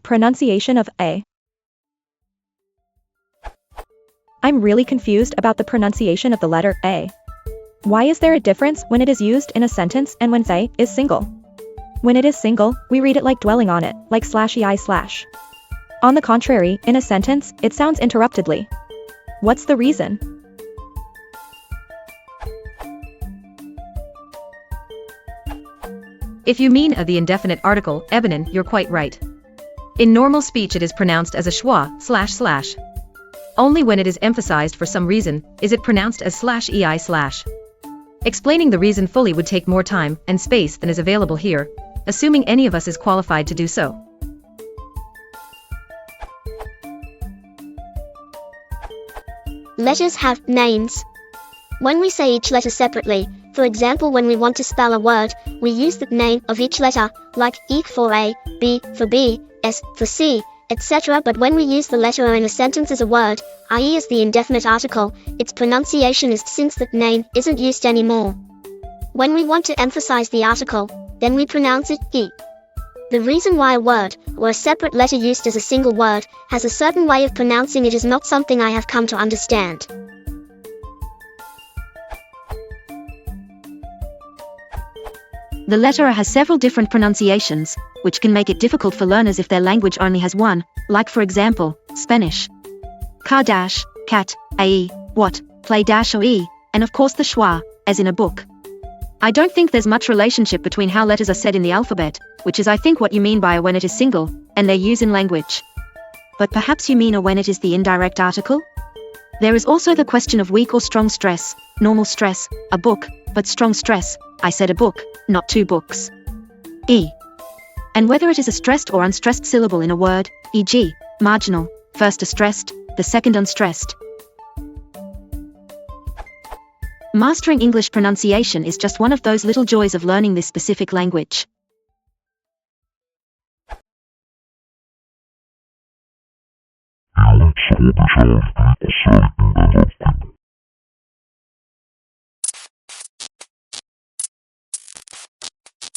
Pronunciation of A. I'm really confused about the pronunciation of the letter A. Why is there a difference when it is used in a sentence and when they is single? When it is single, we read it like dwelling on it, like /ei/. On the contrary, in a sentence, it sounds interruptedly. What's the reason? If you mean the indefinite article, Ebenin, you're quite right. In normal speech it is pronounced as a schwa, //. Only when it is emphasized for some reason, is it pronounced as /ei/. Explaining the reason fully would take more time and space than is available here, assuming any of us is qualified to do so. Letters have names. When we say each letter separately, for example when we want to spell a word, we use the name of each letter, like E for A, B for B, S for C, etc. But when we use the letter O in a sentence as a word, i.e. as the indefinite article, its pronunciation is since that name isn't used anymore. When we want to emphasize the article, then we pronounce it E. The reason why a word, or a separate letter used as a single word, has a certain way of pronouncing it is not something I have come to understand. The letter A has several different pronunciations, which can make it difficult for learners if their language only has one, like for example, Spanish. Car dash, cat, ae, what, play dash or e, and of course the schwa, as in a book. I don't think there's much relationship between how letters are said in the alphabet, which is I think what you mean by a when it is single, and their use in language. But perhaps you mean a when it is the indirect article? There is also the question of weak or strong stress, normal stress, a book, but strong stress, I said a book, not two books. E. And whether it is a stressed or unstressed syllable in a word, e.g., marginal, first a stressed, the second unstressed. Mastering English pronunciation is just one of those little joys of learning this specific language. Ja, so bescheuert,